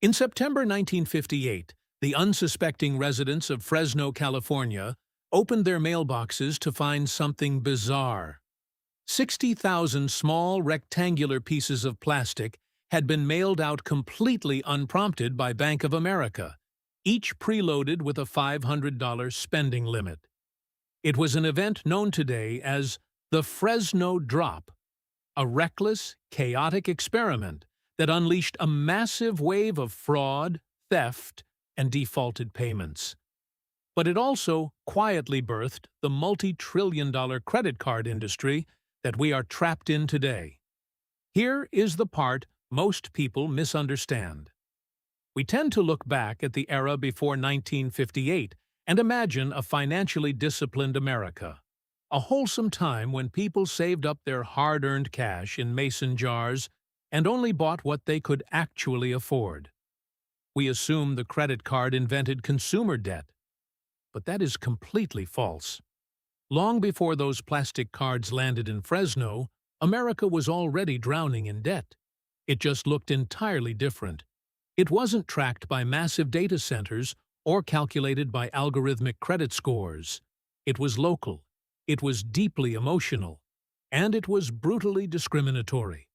In September 1958, the unsuspecting residents of Fresno, California, opened their mailboxes to find something bizarre. 60,000 small rectangular pieces of plastic had been mailed out completely unprompted by Bank of America, each preloaded with a $500 spending limit. It was an event known today as the Fresno Drop, a reckless, chaotic experiment that unleashed a massive wave of fraud, theft, and defaulted payments. But it also quietly birthed the multi-trillion-dollar credit card industry that we are trapped in today. Here is the part most people misunderstand. We tend to look back at the era before 1958 and imagine a financially disciplined America, a wholesome time when people saved up their hard-earned cash in mason jars and only bought what they could actually afford. We assume the credit card invented consumer debt, but that is completely false. Long before those plastic cards landed in Fresno, America was already drowning in debt. It just looked entirely different. It wasn't tracked by massive data centers or calculated by algorithmic credit scores. It was local, it was deeply emotional, and it was brutally discriminatory.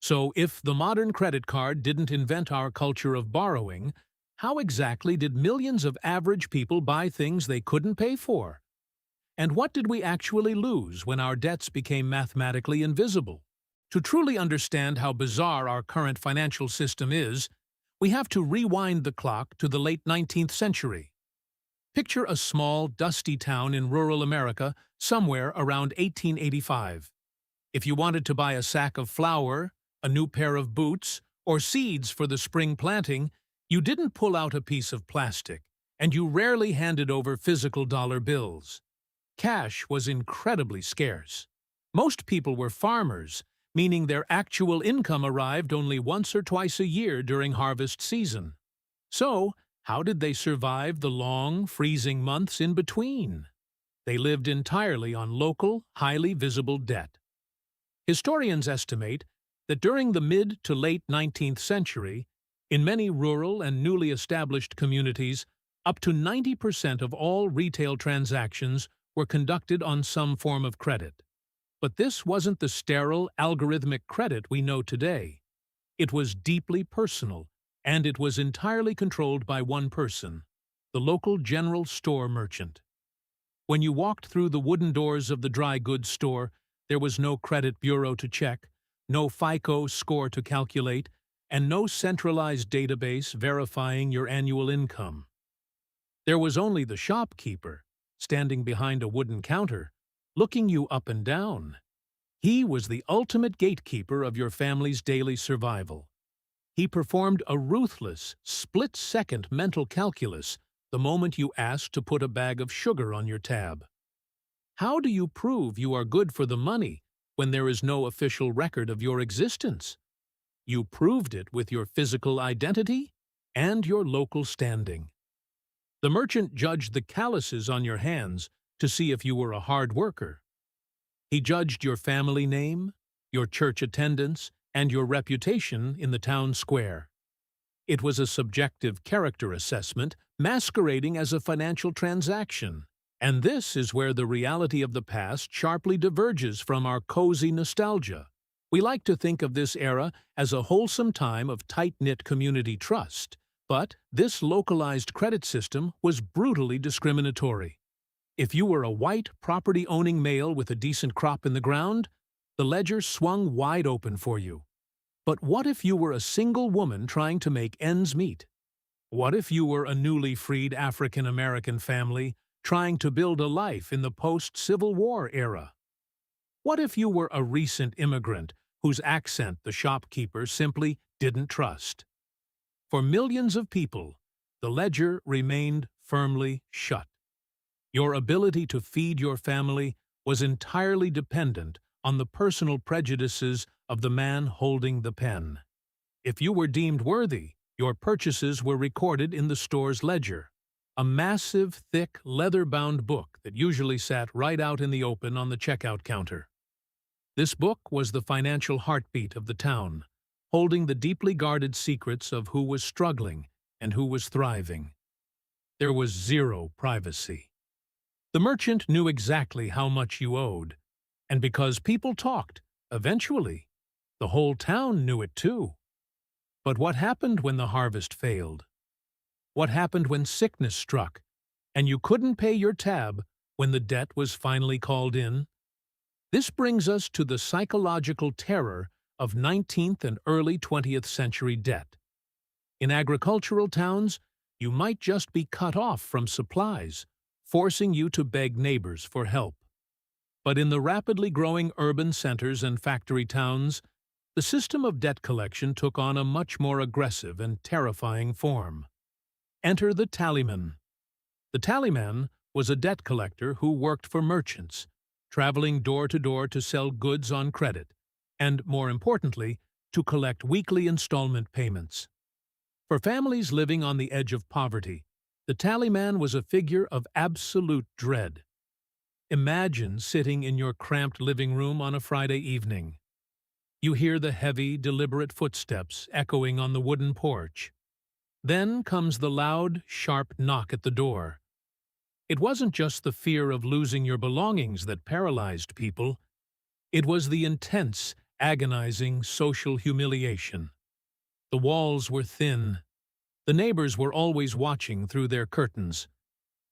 So if the modern credit card didn't invent our culture of borrowing, how exactly did millions of average people buy things they couldn't pay for? And what did we actually lose when our debts became mathematically invisible? To truly understand how bizarre our current financial system is, we have to rewind the clock to the late 19th century. Picture a small, dusty town in rural America somewhere around 1885. If you wanted to buy a sack of flour, a new pair of boots, or seeds for the spring planting, you didn't pull out a piece of plastic, and you rarely handed over physical dollar bills. Cash was incredibly scarce. Most people were farmers, meaning their actual income arrived only once or twice a year during harvest season. So, how did they survive the long, freezing months in between? They lived entirely on local, highly visible debt. Historians estimate that during the mid to late 19th century, in many rural and newly established communities, up to 90% of all retail transactions were conducted on some form of credit. But this wasn't the sterile, algorithmic credit we know today. It was deeply personal, and it was entirely controlled by one person, the local general store merchant. When you walked through the wooden doors of the dry goods store, there was no credit bureau to check, no FICO score to calculate, and no centralized database verifying your annual income. There was only the shopkeeper, standing behind a wooden counter, looking you up and down. He was the ultimate gatekeeper of your family's daily survival. He performed a ruthless, split-second mental calculus the moment you asked to put a bag of sugar on your tab. How do you prove you are good for the money when there is no official record of your existence? You proved it with your physical identity and your local standing. The merchant judged the calluses on your hands to see if you were a hard worker. He judged your family name, your church attendance, and your reputation in the town square. It was a subjective character assessment masquerading as a financial transaction, and this is where the reality of the past sharply diverges from our cozy nostalgia. We like to think of this era as a wholesome time of tight-knit community trust, but this localized credit system was brutally discriminatory. If you were a white, property-owning male with a decent crop in the ground, the ledger swung wide open for you. But what if you were a single woman trying to make ends meet? What if you were a newly freed African-American family trying to build a life in the post-Civil War era? What if you were a recent immigrant whose accent the shopkeeper simply didn't trust? For millions of people, the ledger remained firmly shut. Your ability to feed your family was entirely dependent on the personal prejudices of the man holding the pen. If you were deemed worthy, your purchases were recorded in the store's ledger, a massive, thick, leather-bound book that usually sat right out in the open on the checkout counter. This book was the financial heartbeat of the town, holding the deeply guarded secrets of who was struggling and who was thriving. There was zero privacy. The merchant knew exactly how much you owed, and because people talked, eventually, the whole town knew it too. But what happened when the harvest failed? What happened when sickness struck, and you couldn't pay your tab when the debt was finally called in? This brings us to the psychological terror of 19th and early 20th century debt. In agricultural towns, you might just be cut off from supplies, forcing you to beg neighbors for help. But in the rapidly growing urban centers and factory towns, the system of debt collection took on a much more aggressive and terrifying form. Enter the tallyman. The tallyman was a debt collector who worked for merchants, traveling door to door to sell goods on credit, and, more importantly, to collect weekly installment payments. For families living on the edge of poverty, the tallyman was a figure of absolute dread. Imagine sitting in your cramped living room on a Friday evening. You hear the heavy, deliberate footsteps echoing on the wooden porch. Then comes the loud, sharp knock at the door. It wasn't just the fear of losing your belongings that paralyzed people. It was the intense, agonizing social humiliation. The walls were thin. The neighbors were always watching through their curtains.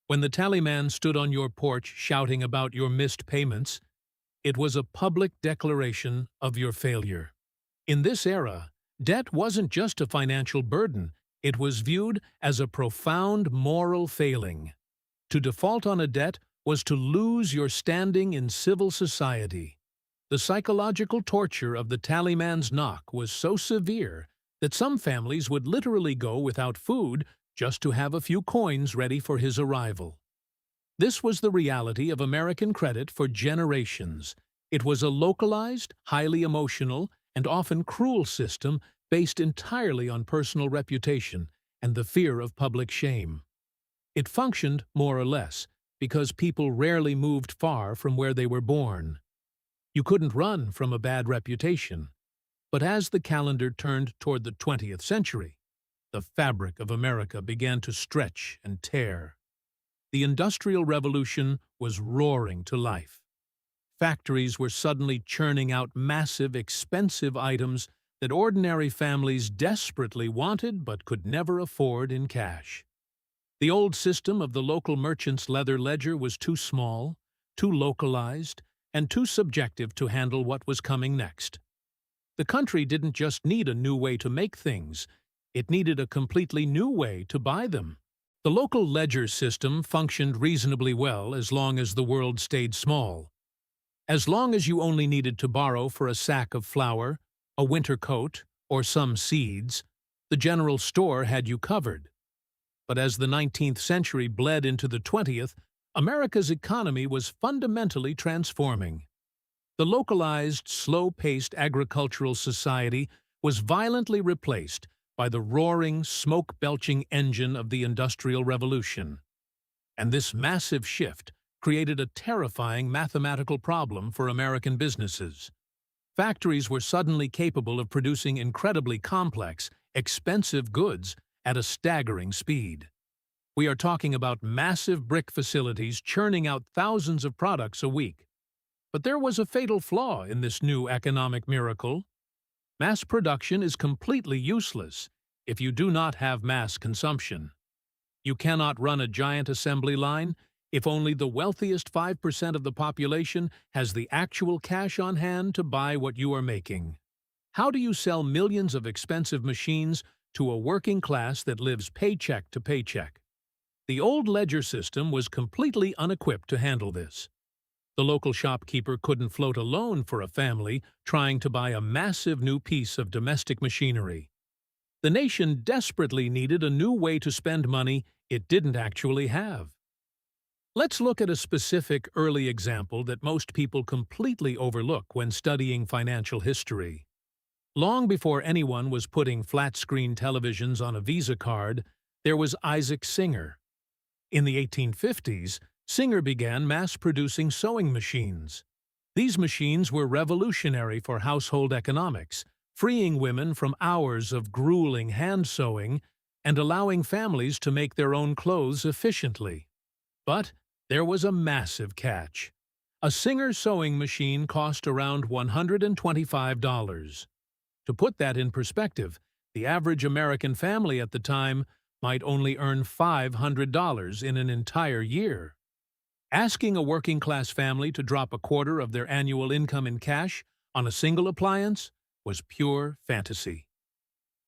When the tallyman stood on your porch shouting about your missed payments, it was a public declaration of your failure. In this era, debt wasn't just a financial burden, it was viewed as a profound moral failing. To default on a debt was to lose your standing in civil society. The psychological torture of the tallyman's knock was so severe that some families would literally go without food just to have a few coins ready for his arrival. This was the reality of American credit for generations. It was a localized, highly emotional, and often cruel system based entirely on personal reputation and the fear of public shame. It functioned more or less because people rarely moved far from where they were born. You couldn't run from a bad reputation. But as the calendar turned toward the 20th century, the fabric of America began to stretch and tear. The Industrial Revolution was roaring to life. Factories were suddenly churning out massive, expensive items that ordinary families desperately wanted but could never afford in cash. The old system of the local merchant's leather ledger was too small, too localized, and too subjective to handle what was coming next. The country didn't just need a new way to make things, it needed a completely new way to buy them. The local ledger system functioned reasonably well as long as the world stayed small. As long as you only needed to borrow for a sack of flour, a winter coat, or some seeds, the general store had you covered. But as the 19th century bled into the 20th, America's economy was fundamentally transforming. The localized, slow-paced agricultural society was violently replaced by the roaring, smoke-belching engine of the Industrial Revolution. And this massive shift created a terrifying mathematical problem for American businesses. Factories were suddenly capable of producing incredibly complex, expensive goods at a staggering speed. We are talking about massive brick facilities churning out thousands of products a week. But there was a fatal flaw in this new economic miracle. Mass production is completely useless if you do not have mass consumption. You cannot run a giant assembly line if only the wealthiest 5% of the population has the actual cash on hand to buy what you are making. How do you sell millions of expensive machines to a working class that lives paycheck to paycheck? The old ledger system was completely unequipped to handle this. The local shopkeeper couldn't float a loan for a family trying to buy a massive new piece of domestic machinery. The nation desperately needed a new way to spend money it didn't actually have. Let's look at a specific early example that most people completely overlook when studying financial history. Long before anyone was putting flat-screen televisions on a Visa card, there was Isaac Singer. In the 1850s, Singer began mass-producing sewing machines. These machines were revolutionary for household economics, freeing women from hours of grueling hand sewing and allowing families to make their own clothes efficiently. But there was a massive catch. A Singer sewing machine cost around $125. To put that in perspective, the average American family at the time might only earn $500 in an entire year. Asking a working-class family to drop a quarter of their annual income in cash on a single appliance was pure fantasy.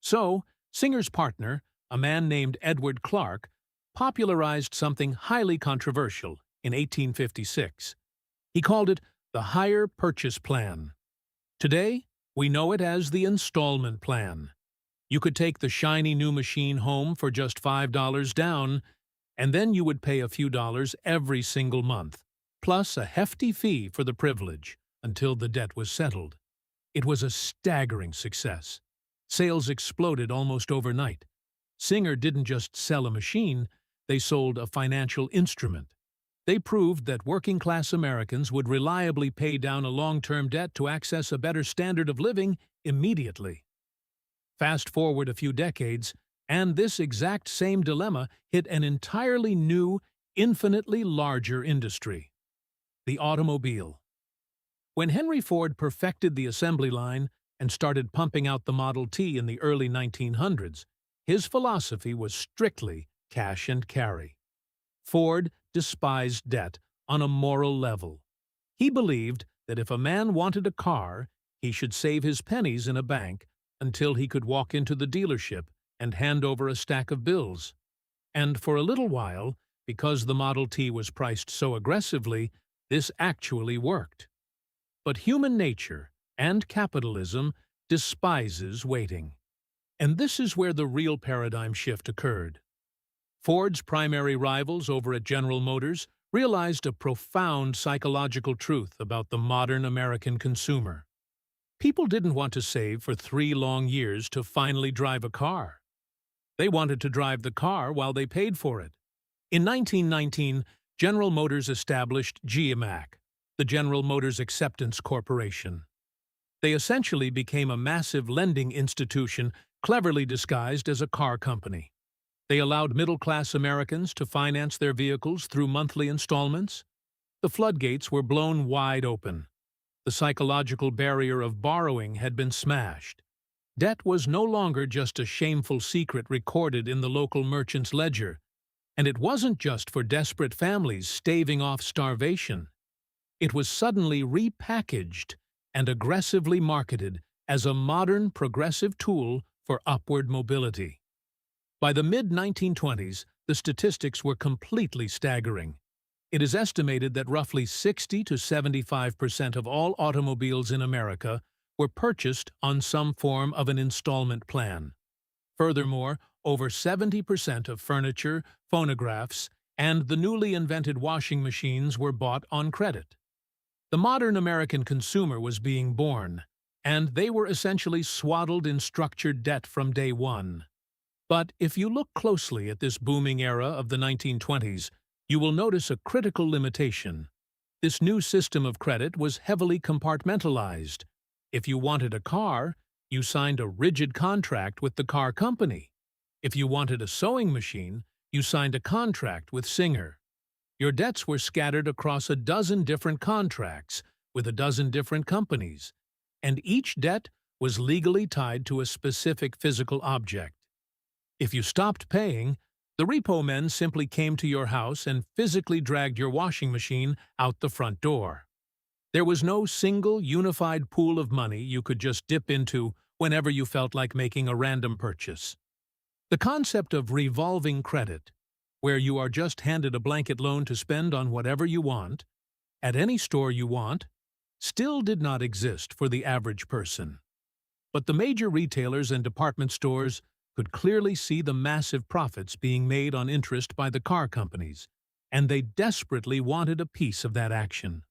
So, Singer's partner, a man named Edward Clark, popularized something highly controversial in 1856. He called it the Hire Purchase Plan. Today, we know it as the installment plan. You could take the shiny new machine home for just $5 down, and then you would pay a few dollars every single month, plus a hefty fee for the privilege, until the debt was settled. It was a staggering success. Sales exploded almost overnight. Singer didn't just sell a machine, they sold a financial instrument. They proved that working-class Americans would reliably pay down a long-term debt to access a better standard of living immediately. Fast forward a few decades, and this exact same dilemma hit an entirely new, infinitely larger industry: the automobile. When Henry Ford perfected the assembly line and started pumping out the Model T in the early 1900s, his philosophy was strictly cash and carry. Ford despised debt on a moral level. He believed that if a man wanted a car, he should save his pennies in a bank until he could walk into the dealership and hand over a stack of bills. And for a little while, because the Model T was priced so aggressively, this actually worked. But human nature and capitalism despises waiting. And this is where the real paradigm shift occurred. Ford's primary rivals over at General Motors realized a profound psychological truth about the modern American consumer. People didn't want to save for 3 long years to finally drive a car. They wanted to drive the car while they paid for it. In 1919, General Motors established GMAC, the General Motors Acceptance Corporation. They essentially became a massive lending institution cleverly disguised as a car company. They allowed middle-class Americans to finance their vehicles through monthly installments. The floodgates were blown wide open. The psychological barrier of borrowing had been smashed. Debt was no longer just a shameful secret recorded in the local merchant's ledger, and it wasn't just for desperate families staving off starvation. It was suddenly repackaged and aggressively marketed as a modern progressive tool for upward mobility. By the mid-1920s, the statistics were completely staggering. It is estimated that roughly 60 to 75% of all automobiles in America were purchased on some form of an installment plan. Furthermore, over 70% of furniture, phonographs, and the newly invented washing machines were bought on credit. The modern American consumer was being born, and they were essentially swaddled in structured debt from day one. But if you look closely at this booming era of the 1920s, you will notice a critical limitation. This new system of credit was heavily compartmentalized. If you wanted a car, you signed a rigid contract with the car company. If you wanted a sewing machine, you signed a contract with Singer. Your debts were scattered across a dozen different contracts with a dozen different companies, and each debt was legally tied to a specific physical object. If you stopped paying, the repo men simply came to your house and physically dragged your washing machine out the front door. There was no single, unified pool of money you could just dip into whenever you felt like making a random purchase. The concept of revolving credit, where you are just handed a blanket loan to spend on whatever you want, at any store you want, still did not exist for the average person. But the major retailers and department stores could clearly see the massive profits being made on interest by the car companies, and they desperately wanted a piece of that action.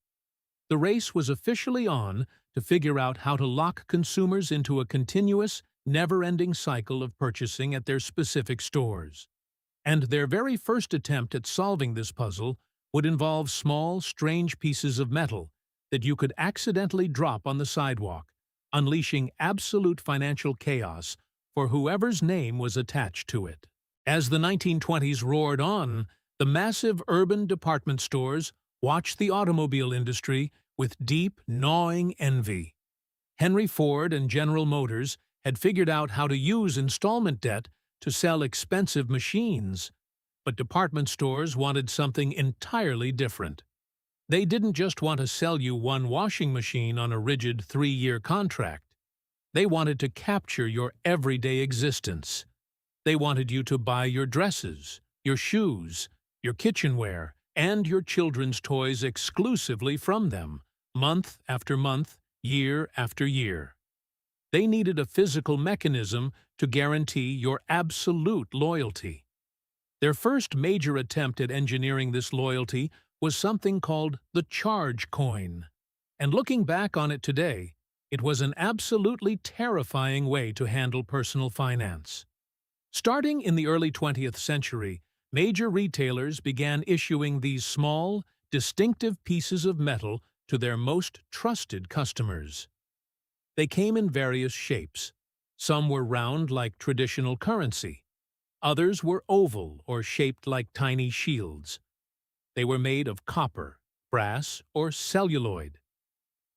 The race was officially on to figure out how to lock consumers into a continuous, never-ending cycle of purchasing at their specific stores. And their very first attempt at solving this puzzle would involve small, strange pieces of metal that you could accidentally drop on the sidewalk, unleashing absolute financial chaos for whoever's name was attached to it. As the 1920s roared on, the massive urban department stores watched the automobile industry with deep, gnawing envy. Henry Ford and General Motors had figured out how to use installment debt to sell expensive machines, but department stores wanted something entirely different. They didn't just want to sell you one washing machine on a rigid 3-year contract. They wanted to capture your everyday existence. They wanted you to buy your dresses, your shoes, your kitchenware, and your children's toys exclusively from them, month after month, year after year. They needed a physical mechanism to guarantee your absolute loyalty. Their first major attempt at engineering this loyalty was something called the charge coin. And looking back on it today, it was an absolutely terrifying way to handle personal finance. Starting in the early 20th century, major retailers began issuing these small, distinctive pieces of metal to their most trusted customers. They came in various shapes. Some were round like traditional currency. Others were oval or shaped like tiny shields. They were made of copper, brass, or celluloid.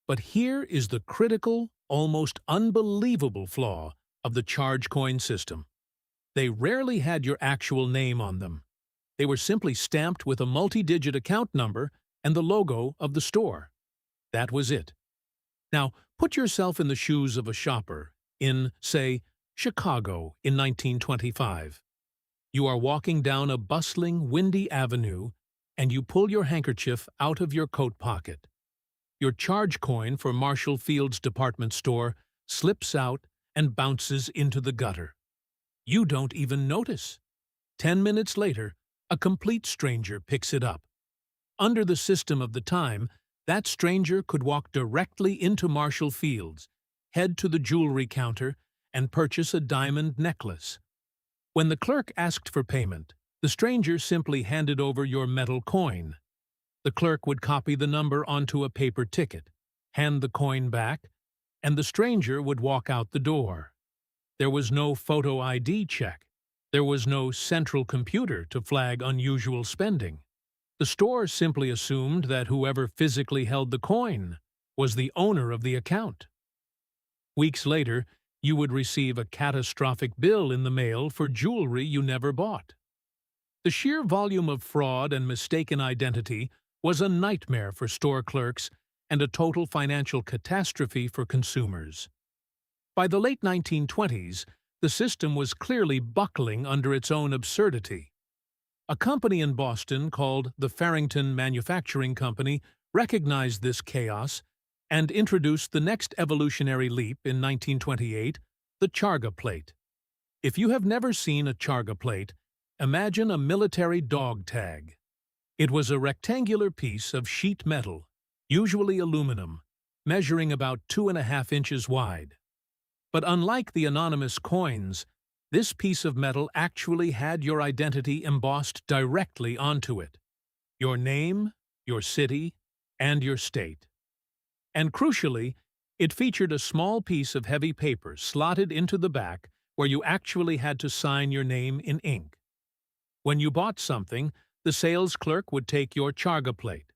But here is the critical, almost unbelievable flaw of the charge coin system. They rarely had your actual name on them. They were simply stamped with a multi-digit account number and the logo of the store. That was it. Now, put yourself in the shoes of a shopper in, say, Chicago in 1925. You are walking down a bustling, windy avenue, and you pull your handkerchief out of your coat pocket. Your charge coin for Marshall Field's department store slips out and bounces into the gutter. You don't even notice. 10 minutes later, a complete stranger picks it up. Under the system of the time, that stranger could walk directly into Marshall Field's, head to the jewelry counter, and purchase a diamond necklace. When the clerk asked for payment, the stranger simply handed over your metal coin. The clerk would copy the number onto a paper ticket, hand the coin back, and the stranger would walk out the door. There was no photo ID check. There was no central computer to flag unusual spending. The store simply assumed that whoever physically held the coin was the owner of the account. Weeks later, you would receive a catastrophic bill in the mail for jewelry you never bought. The sheer volume of fraud and mistaken identity was a nightmare for store clerks and a total financial catastrophe for consumers. By the late 1920s, the system was clearly buckling under its own absurdity. A company in Boston called the Farrington Manufacturing Company recognized this chaos and introduced the next evolutionary leap in 1928, the Charga-Plate. If you have never seen a Charga-Plate, imagine a military dog tag. It was a rectangular piece of sheet metal, usually aluminum, measuring about 2.5 inches wide. But unlike the anonymous coins, this piece of metal actually had your identity embossed directly onto it. Your name, your city, and your state. And crucially, it featured a small piece of heavy paper slotted into the back where you actually had to sign your name in ink. When you bought something, the sales clerk would take your Charga-Plate,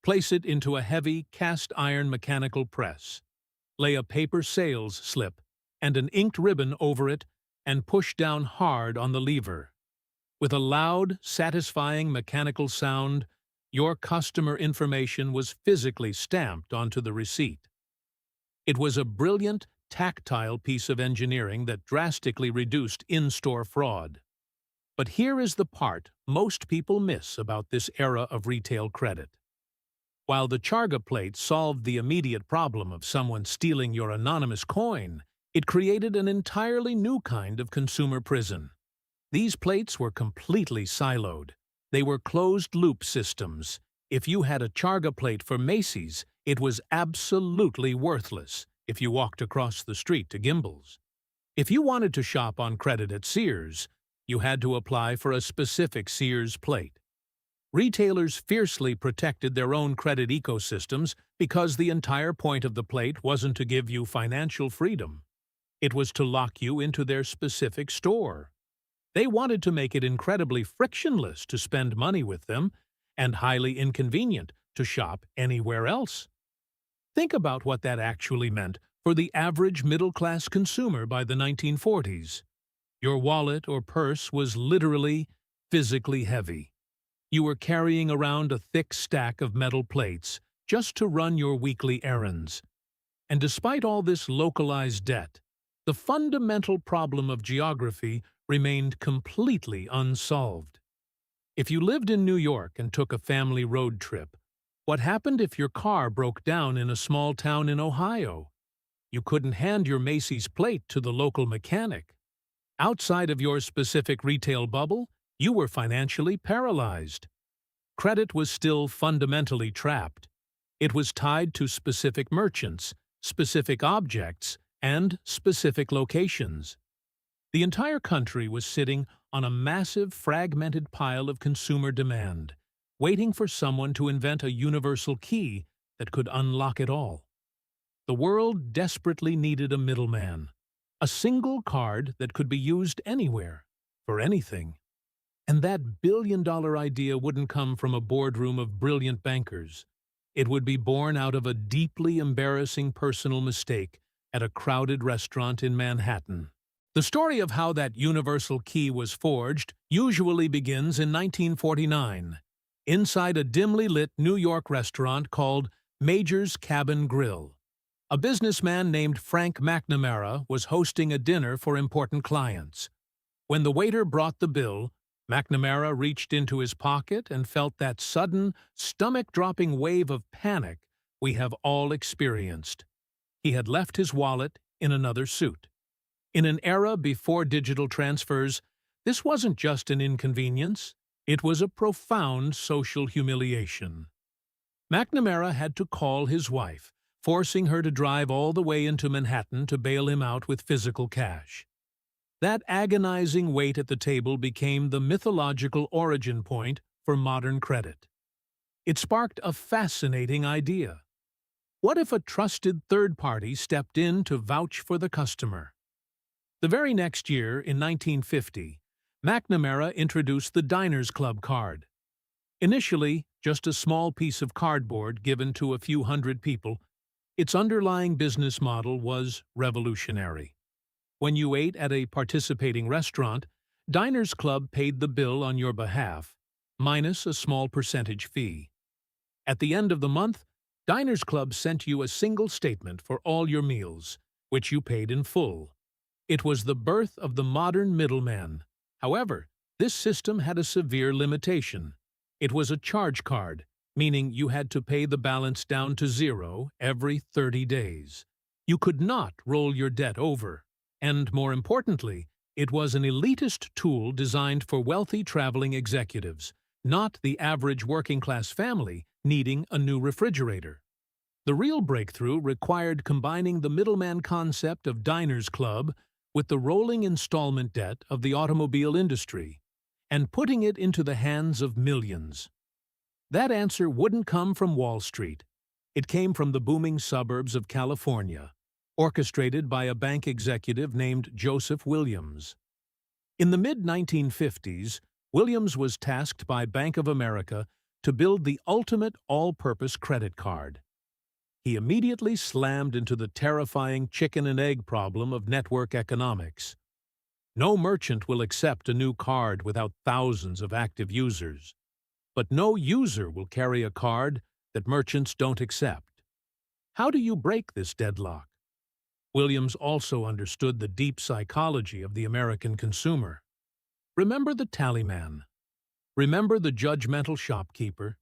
place it into a heavy cast-iron mechanical press, lay a paper sales slip and an inked ribbon over it, and push down hard on the lever. With a loud, satisfying mechanical sound, your customer information was physically stamped onto the receipt. It was a brilliant, tactile piece of engineering that drastically reduced in-store fraud. But here is the part most people miss about this era of retail credit. While the Charga-Plate solved the immediate problem of someone stealing your anonymous coin, it created an entirely new kind of consumer prison. These plates were completely siloed. They were closed-loop systems. If you had a Charga-Plate for Macy's, it was absolutely worthless if you walked across the street to Gimbel's. If you wanted to shop on credit at Sears, you had to apply for a specific Sears plate. Retailers fiercely protected their own credit ecosystems because the entire point of the plate wasn't to give you financial freedom. It was to lock you into their specific store. They wanted to make it incredibly frictionless to spend money with them and highly inconvenient to shop anywhere else. Think about what that actually meant for the average middle-class consumer by the 1940s. Your wallet or purse was literally, physically heavy. You were carrying around a thick stack of metal plates just to run your weekly errands. And despite all this localized debt, the fundamental problem of geography remained completely unsolved. If you lived in New York and took a family road trip, what happened if your car broke down in a small town in Ohio? You couldn't hand your Macy's plate to the local mechanic. Outside of your specific retail bubble, you were financially paralyzed. Credit was still fundamentally trapped. It was tied to specific merchants, specific objects, and specific locations. The entire country was sitting on a massive, fragmented pile of consumer demand, waiting for someone to invent a universal key that could unlock it all. The world desperately needed a middleman, a single card that could be used anywhere, for anything. And that billion-dollar idea wouldn't come from a boardroom of brilliant bankers. It would be born out of a deeply embarrassing personal mistake at a crowded restaurant in Manhattan. The story of how that universal key was forged usually begins in 1949, inside a dimly lit New York restaurant called Major's Cabin Grill. A businessman named Frank McNamara was hosting a dinner for important clients. When the waiter brought the bill, McNamara reached into his pocket and felt that sudden, stomach-dropping wave of panic we have all experienced. He had left his wallet in another suit. In an era before digital transfers, this wasn't just an inconvenience, it was a profound social humiliation. McNamara had to call his wife, forcing her to drive all the way into Manhattan to bail him out with physical cash. That agonizing wait at the table became the mythological origin point for modern credit. It sparked a fascinating idea. What if a trusted third party stepped in to vouch for the customer? The very next year, in 1950, McNamara introduced the Diners Club card. Initially, just a small piece of cardboard given to a few hundred people, its underlying business model was revolutionary. When you ate at a participating restaurant, Diners Club paid the bill on your behalf, minus a small percentage fee. At the end of the month, Diners Club sent you a single statement for all your meals, which you paid in full. It was the birth of the modern middleman. However, this system had a severe limitation. It was a charge card, meaning you had to pay the balance down to zero every 30 days. You could not roll your debt over. And more importantly, it was an elitist tool designed for wealthy traveling executives, not the average working-class family needing a new refrigerator. The real breakthrough required combining the middleman concept of Diners Club with the rolling installment debt of the automobile industry, and putting it into the hands of millions. That answer wouldn't come from Wall Street. It came from the booming suburbs of California, orchestrated by a bank executive named Joseph Williams. In the mid-1950s, Williams was tasked by Bank of America to build the ultimate all-purpose credit card. He immediately slammed into the terrifying chicken and egg problem of network economics. No merchant will accept a new card without thousands of active users, but no user will carry a card that merchants don't accept. How do you break this deadlock? Williams also understood the deep psychology of the American consumer. Remember the tallyman. Remember the judgmental shopkeeper.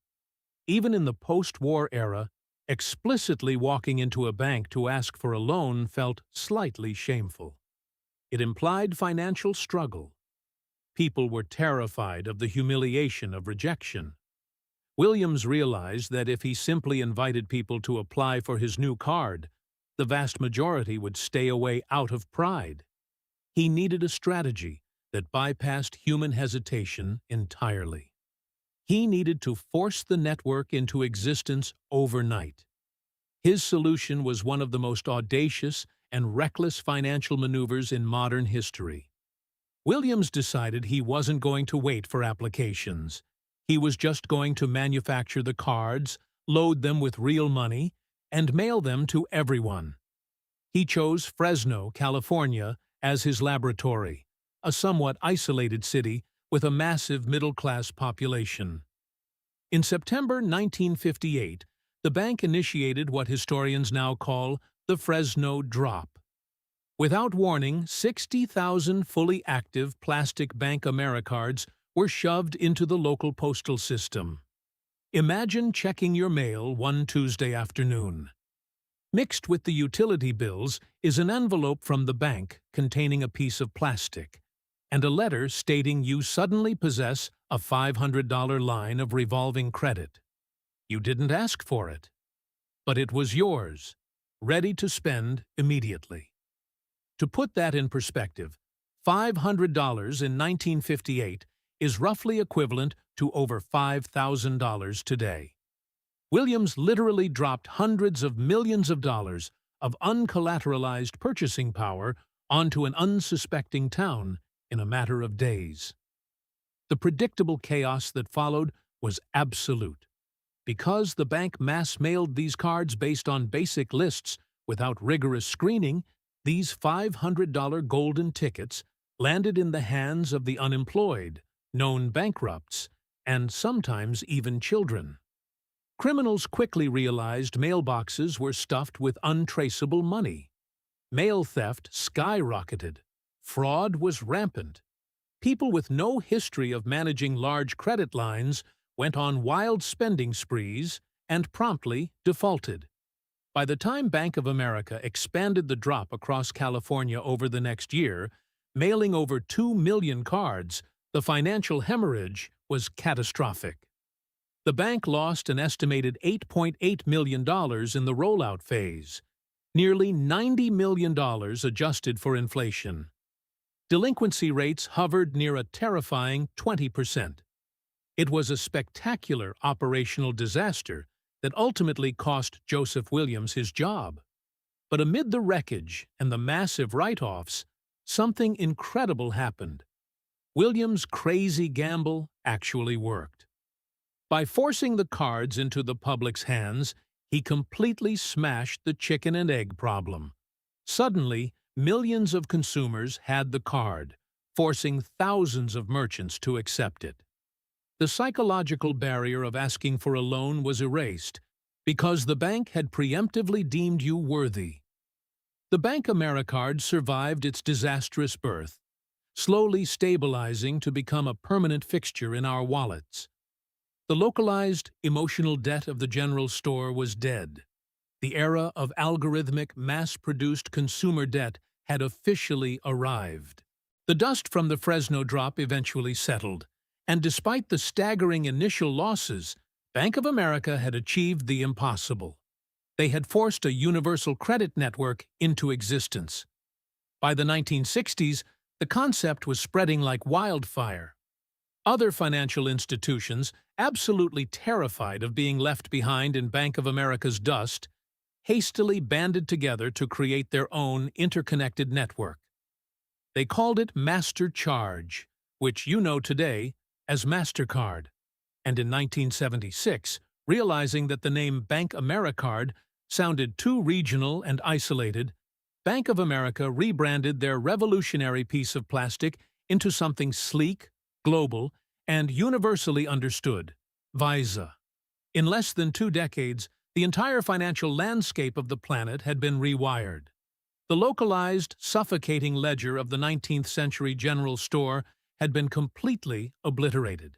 Even in the post-war era, explicitly walking into a bank to ask for a loan felt slightly shameful. It implied financial struggle. People were terrified of the humiliation of rejection. Williams realized that if he simply invited people to apply for his new card, the vast majority would stay away out of pride. He needed a strategy that bypassed human hesitation entirely. He needed to force the network into existence overnight. His solution was one of the most audacious and reckless financial maneuvers in modern history. Williams decided he wasn't going to wait for applications. He was just going to manufacture the cards, load them with real money, and mail them to everyone. He chose Fresno, California, as his laboratory, a somewhat isolated city with a massive middle-class population. In September 1958, the bank initiated what historians now call the Fresno Drop. Without warning, 60,000 fully active plastic BankAmericards were shoved into the local postal system. Imagine checking your mail one Tuesday afternoon. Mixed with the utility bills is an envelope from the bank containing a piece of plastic, and a letter stating you suddenly possess a $500 line of revolving credit. You didn't ask for it, but it was yours, ready to spend immediately. To put that in perspective, $500 in 1958 is roughly equivalent to over $5,000 today. Williams literally dropped hundreds of millions of dollars of uncollateralized purchasing power onto an unsuspecting town in a matter of days. The predictable chaos that followed was absolute. Because the bank mass-mailed these cards based on basic lists without rigorous screening, these $500 golden tickets landed in the hands of the unemployed, known bankrupts, and sometimes even children. Criminals quickly realized mailboxes were stuffed with untraceable money. Mail theft skyrocketed. Fraud was rampant. People with no history of managing large credit lines went on wild spending sprees and promptly defaulted. By the time Bank of America expanded the drop across California over the next year, mailing over 2 million cards, the financial hemorrhage was catastrophic. The bank lost an estimated $8.8 million in the rollout phase, nearly $90 million adjusted for inflation. Delinquency rates hovered near a terrifying 20%. It was a spectacular operational disaster that ultimately cost Joseph Williams his job. But amid the wreckage and the massive write-offs, something incredible happened. Williams' crazy gamble actually worked. By forcing the cards into the public's hands, he completely smashed the chicken and egg problem. Suddenly, millions of consumers had the card, forcing thousands of merchants to accept it. The psychological barrier of asking for a loan was erased because the bank had preemptively deemed you worthy. The BankAmericard survived its disastrous birth, slowly stabilizing to become a permanent fixture in our wallets. The localized, emotional debt of the general store was dead. The era of algorithmic, mass-produced consumer debt had officially arrived. The dust from the Fresno Drop eventually settled, and despite the staggering initial losses, Bank of America had achieved the impossible. They had forced a universal credit network into existence. By the 1960s, the concept was spreading like wildfire. Other financial institutions, absolutely terrified of being left behind in Bank of America's dust, hastily banded together to create their own interconnected network. They called it Master Charge, which you know today as MasterCard, and in 1976, realizing that the name BankAmericard sounded too regional and isolated, Bank of America rebranded their revolutionary piece of plastic into something sleek, global, and universally understood: Visa. In less than 2 decades, the entire financial landscape of the planet had been rewired. The localized, suffocating ledger of the 19th century general store had been completely obliterated.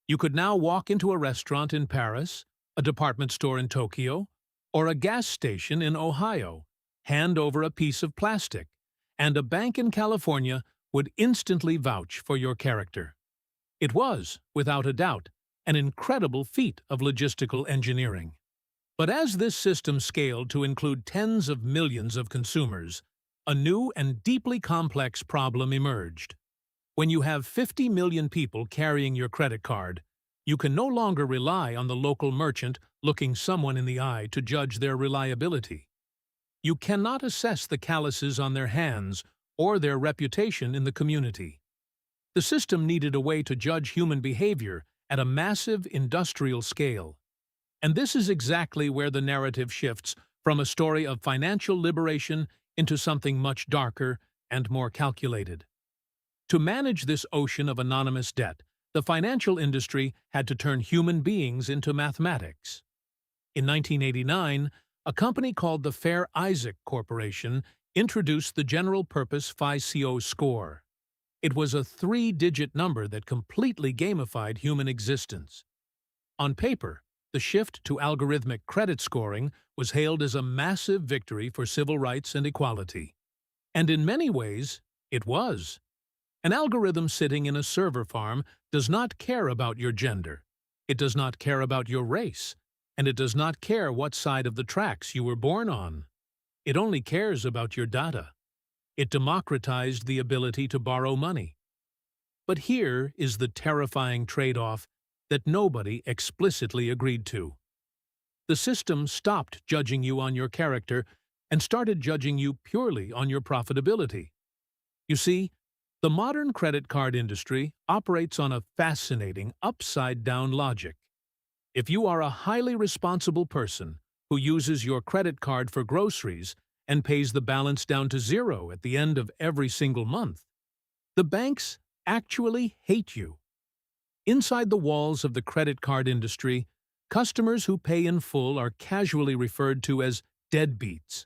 You could now walk into a restaurant in Paris, a department store in Tokyo, or a gas station in Ohio, hand over a piece of plastic, and a bank in California would instantly vouch for your character. It was, without a doubt, an incredible feat of logistical engineering. But as this system scaled to include tens of millions of consumers, a new and deeply complex problem emerged. When you have 50 million people carrying your credit card, You can no longer rely on the local merchant looking someone in the eye to judge their reliability. You cannot assess the calluses on their hands or their reputation in the community. The system needed a way to judge human behavior at a massive industrial scale. And this is exactly where the narrative shifts from a story of financial liberation into something much darker and more calculated. To manage this ocean of anonymous debt, the financial industry had to turn human beings into mathematics. In 1989, a company called the Fair Isaac Corporation introduced the general-purpose FICO score. It was a three-digit number that completely gamified human existence. On paper, the shift to algorithmic credit scoring was hailed as a massive victory for civil rights and equality. And in many ways, it was. An algorithm sitting in a server farm does not care about your gender. It does not care about your race. And it does not care what side of the tracks you were born on. It only cares about your data. It democratized the ability to borrow money. But here is the terrifying trade-off that nobody explicitly agreed to. The system stopped judging you on your character and started judging you purely on your profitability. You see, the modern credit card industry operates on a fascinating upside-down logic. If you are a highly responsible person who uses your credit card for groceries and pays the balance down to zero at the end of every single month, the banks actually hate you. Inside the walls of the credit card industry, customers who pay in full are casually referred to as deadbeats.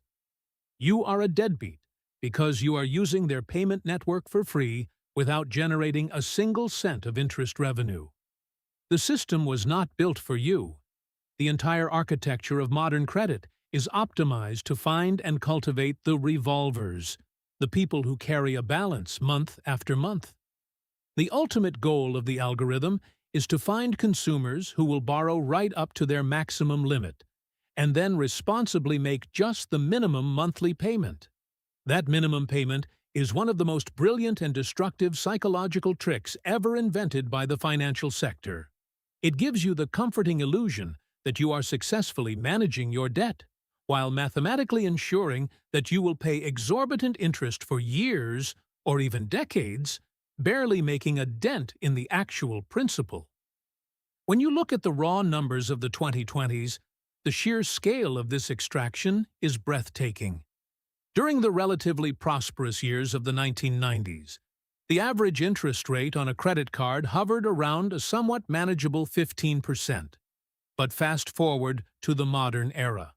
You are a deadbeat because you are using their payment network for free without generating a single cent of interest revenue. The system was not built for you. The entire architecture of modern credit is optimized to find and cultivate the revolvers, the people who carry a balance month after month. The ultimate goal of the algorithm is to find consumers who will borrow right up to their maximum limit, and then responsibly make just the minimum monthly payment. That minimum payment is one of the most brilliant and destructive psychological tricks ever invented by the financial sector. It gives you the comforting illusion that you are successfully managing your debt, while mathematically ensuring that you will pay exorbitant interest for years or even decades, barely making a dent in the actual principal. When you look at the raw numbers of the 2020s, the sheer scale of this extraction is breathtaking. During the relatively prosperous years of the 1990s, the average interest rate on a credit card hovered around a somewhat manageable 15%. But fast forward to the modern era.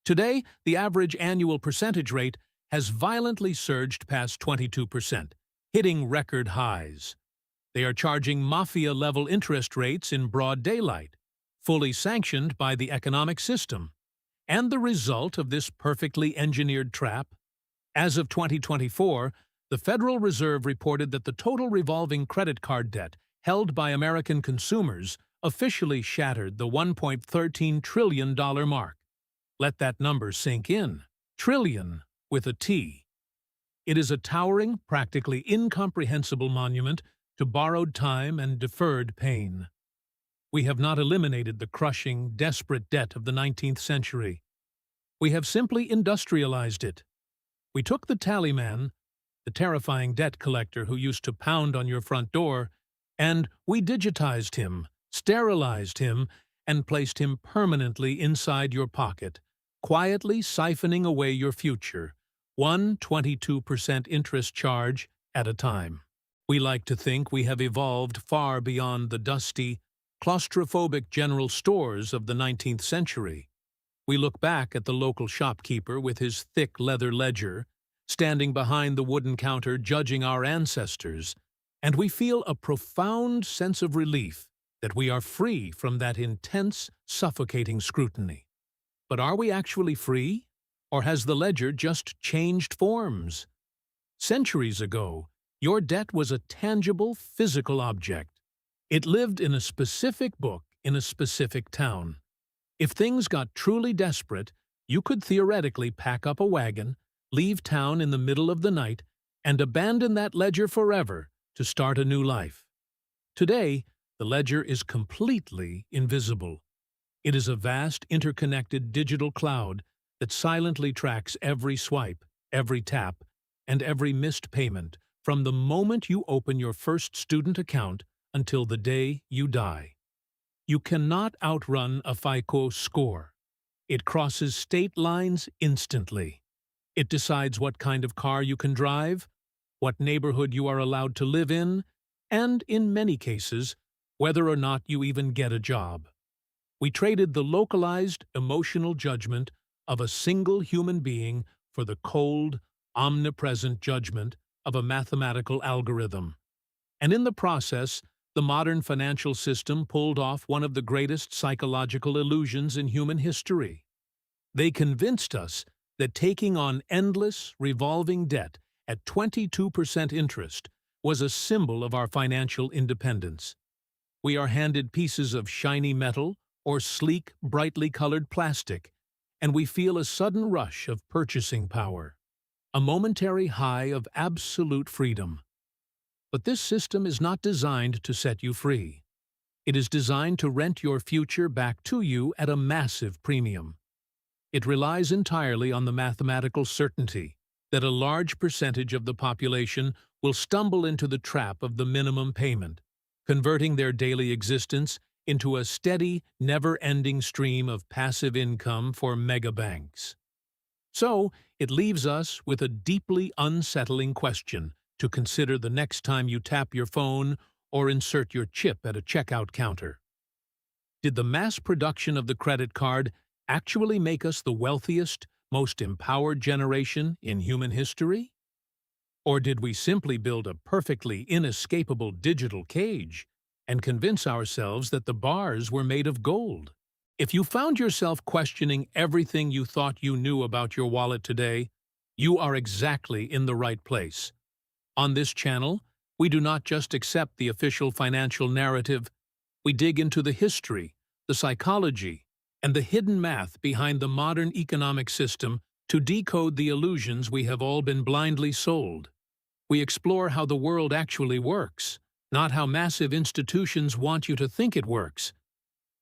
Today, the average annual percentage rate has violently surged past 22%, hitting record highs. They are charging mafia-level interest rates in broad daylight, fully sanctioned by the economic system. And the result of this perfectly engineered trap? As of 2024, the Federal Reserve reported that the total revolving credit card debt held by American consumers officially shattered the $1.13 trillion mark. Let that number sink in. Trillion with a T. It is a towering, practically incomprehensible monument to borrowed time and deferred pain. We have not eliminated the crushing, desperate debt of the 19th century. We have simply industrialized it. We took the tallyman, the terrifying debt collector who used to pound on your front door, and we digitized him, sterilized him, and placed him permanently inside your pocket, quietly siphoning away your future, one 22% interest charge at a time. We like to think we have evolved far beyond the dusty, claustrophobic general stores of the 19th century. We look back at the local shopkeeper with his thick leather ledger, standing behind the wooden counter judging our ancestors, and we feel a profound sense of relief that we are free from that intense, suffocating scrutiny. But are we actually free? Or has the ledger just changed forms? Centuries ago, your debt was a tangible, physical object. It lived in a specific book in a specific town. If things got truly desperate, you could theoretically pack up a wagon, leave town in the middle of the night, and abandon that ledger forever to start a new life. Today, the ledger is completely invisible. It is a vast, interconnected digital cloud that silently tracks every swipe, every tap, and every missed payment from the moment you open your first student account until the day you die. You cannot outrun a FICO score. It crosses state lines instantly. It decides what kind of car you can drive, what neighborhood you are allowed to live in, and, in many cases, whether or not you even get a job. We traded the localized, emotional judgment of a single human being for the cold, omnipresent judgment of a mathematical algorithm. And in the process, the modern financial system pulled off one of the greatest psychological illusions in human history. They convinced us that taking on endless, revolving debt at 22% interest was a symbol of our financial independence. We are handed pieces of shiny metal or sleek, brightly colored plastic, and we feel a sudden rush of purchasing power, a momentary high of absolute freedom. But this system is not designed to set you free. It is designed to rent your future back to you at a massive premium. It relies entirely on the mathematical certainty that a large percentage of the population will stumble into the trap of the minimum payment, converting their daily existence into a steady, never-ending stream of passive income for megabanks. So, it leaves us with a deeply unsettling question to consider the next time you tap your phone or insert your chip at a checkout counter. Did the mass production of the credit card actually make us the wealthiest, most empowered generation in human history? Or did we simply build a perfectly inescapable digital cage and convince ourselves that the bars were made of gold? If you found yourself questioning everything you thought you knew about your wallet today, you are exactly in the right place. On this channel, we do not just accept the official financial narrative, we dig into the history, the psychology, and the hidden math behind the modern economic system to decode the illusions we have all been blindly sold. We explore how the world actually works, not how massive institutions want you to think it works.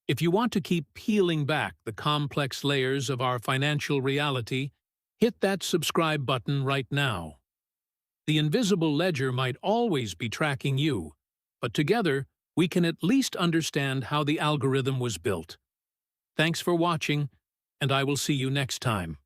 If you want to keep peeling back the complex layers of our financial reality, hit that subscribe button right now. The invisible ledger might always be tracking you, but together we can at least understand how the algorithm was built. Thanks for watching, and I will see you next time.